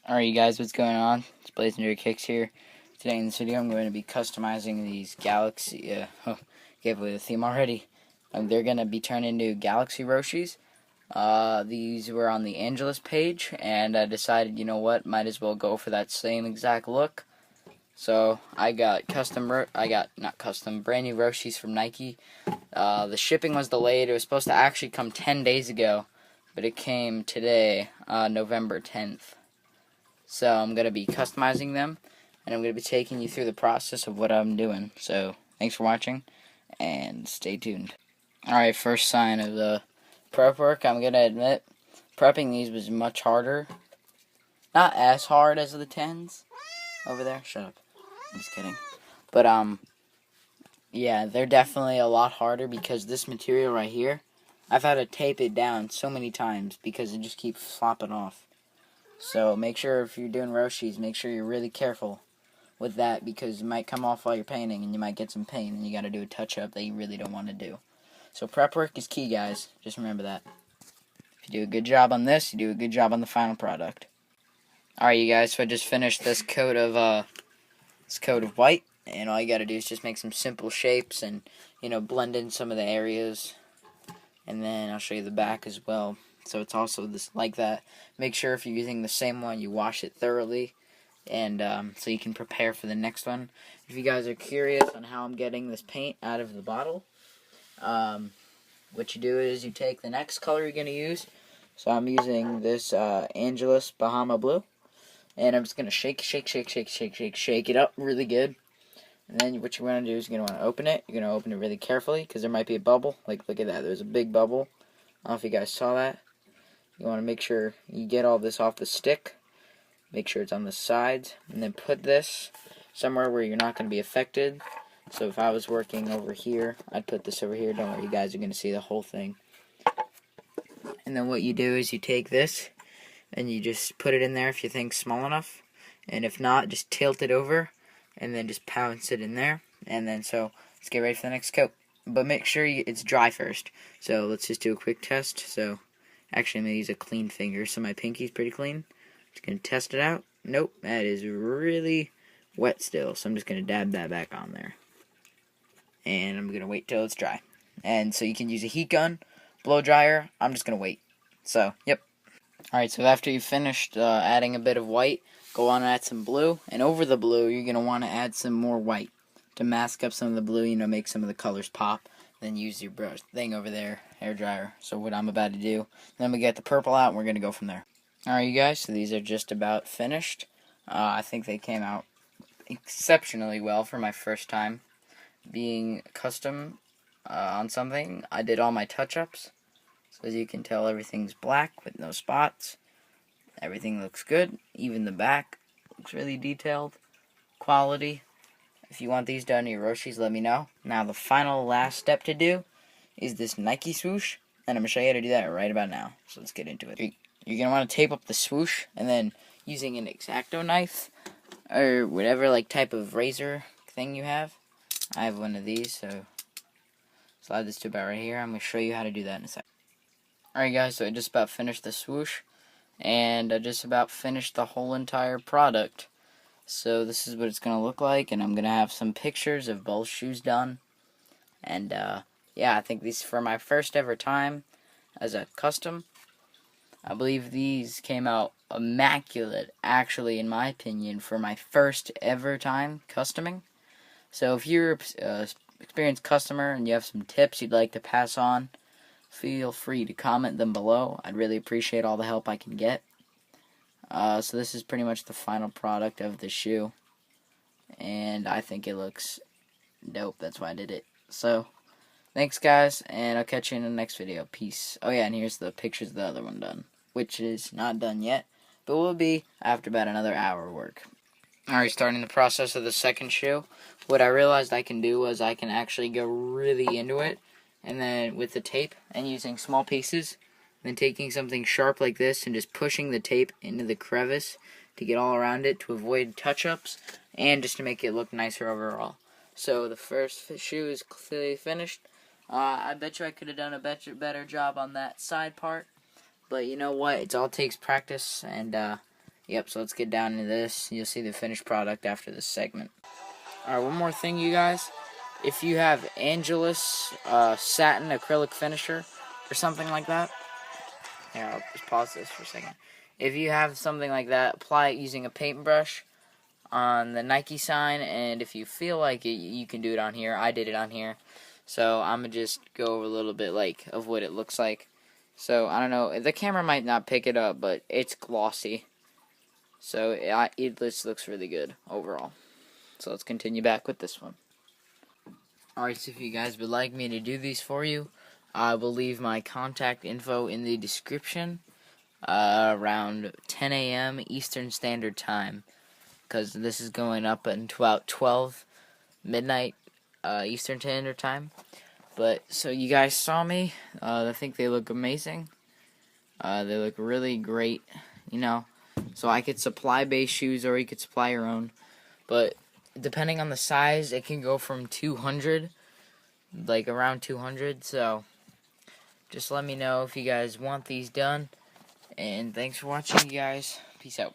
Alright you guys, what's going on? It's Blazendary Kicks here. Today in this video I'm going to be customizing these Galaxy, gave away the theme already. They're going to be turned into Galaxy Roshis. These were on the Angelus page, and I decided, you know what, might as well go for that same exact look. So I got brand new Roshis from Nike. The shipping was delayed. It was supposed to actually come 10 days ago, but it came today, November 10th. So I'm going to be customizing them, and I'm going to be taking you through the process of what I'm doing. So thanks for watching, and stay tuned. Alright, first sign of the prep work. I'm going to admit, prepping these was much harder. Not as hard as the 10s over there. Shut up. I'm just kidding. But, yeah, they're definitely a lot harder because this material right here, I've had to tape it down so many times because it just keeps flopping off. So make sure if you're doing Roshis, make sure you're really careful with that because it might come off while you're painting and you might get some pain and you got to do a touch-up that you really don't want to do. So prep work is key, guys. Just remember that. If you do a good job on this, you do a good job on the final product. Alright, you guys, so I just finished this coat of white, and all you got to do is just make some simple shapes and, you know, blend in some of the areas. And then I'll show you the back as well. So it's also this like that. Make sure if you're using the same one, you wash it thoroughly, and so you can prepare for the next one. If you guys are curious on how I'm getting this paint out of the bottle, what you do is you take the next color you're going to use. So I'm using this Angelus Bahama Blue, and I'm just going to shake it up really good. And then what you're going to do is you're going to want to open it. You're going to open it really carefully because there might be a bubble. Like, look at that. There's a big bubble. I don't know if you guys saw that. You want to make sure you get all this off the stick. Make sure it's on the sides. And then put this somewhere where you're not going to be affected. So if I was working over here, I'd put this over here. Don't worry, you guys are going to see the whole thing. And then what you do is you take this and you just put it in there if you think small enough. And if not, just tilt it over and then just pounce it in there. And then so let's get ready for the next coat. But make sure it's dry first. So let's just do a quick test. So actually, I'm going to use a clean finger, so my pinky's pretty clean. Just going to test it out. Nope, that is really wet still, so I'm just going to dab that back on there. And I'm going to wait till it's dry. And so you can use a heat gun, blow dryer. I'm just going to wait. So, yep. Alright, so after you've finished adding a bit of white, go on and add some blue. And over the blue, you're going to want to add some more white to mask up some of the blue, you know, make some of the colors pop. Then use your brush thing over there, hair dryer. So what I'm about to do, then we get the purple out and we're going to go from there. Alright you guys, so these are just about finished. I think they came out exceptionally well for my first time being custom on something. I did all my touch-ups. So as you can tell, everything's black with no spots. Everything looks good. Even the back looks really detailed. Quality. If you want these done to your Roshis, let me know. Now the final last step to do is this Nike swoosh, and I'm going to show you how to do that right about now. So let's get into it. You're going to want to tape up the swoosh, and then using an X-Acto knife, or whatever like type of razor thing you have. I have one of these, so slide this to about right here. I'm going to show you how to do that in a second. Alright guys, so I just about finished the swoosh, and I just about finished the whole entire product. So this is what it's going to look like, and I'm going to have some pictures of both shoes done. And, yeah, I think these for my first ever time as a custom. I believe these came out immaculate, actually, in my opinion, for my first ever time customing. So if you're an experienced customer and you have some tips you'd like to pass on, feel free to comment them below. I'd really appreciate all the help I can get. So this is pretty much the final product of the shoe, and I think it looks dope. That's why I did it. So thanks guys, and I'll catch you in the next video. Peace. Oh yeah, and here's the pictures of the other one done, which is not done yet, but will be after about another hour of work. Alright, starting the process of the second shoe. What I realized I can do was I can actually go really into it, and then with the tape and using small pieces, then taking something sharp like this and just pushing the tape into the crevice to get all around it to avoid touch-ups and just to make it look nicer overall. So the first shoe is clearly finished. I bet you I could have done a better job on that side part, but you know what? It all takes practice, and Yep, so let's get down into this. You'll see the finished product after this segment. Alright, one more thing, you guys. If you have Angelus satin acrylic finisher or something like that, here, I'll just pause this for a second. If you have something like that, apply it using a paintbrush on the Nike sign, and if you feel like it, you can do it on here. I did it on here. So I'm going to just go over a little bit like of what it looks like. So, I don't know, the camera might not pick it up, but it's glossy. So, it just looks really good overall. So, let's continue back with this one. Alright, so if you guys would like me to do these for you, I will leave my contact info in the description around 10 a.m. Eastern Standard Time, because this is going up until about 12 midnight Eastern Standard Time. But, so you guys saw me. I think they look amazing. They look really great, you know. So I could supply base shoes, or you could supply your own. But depending on the size, it can go from 200, like around 200. So just let me know if you guys want these done. And thanks for watching, you guys. Peace out.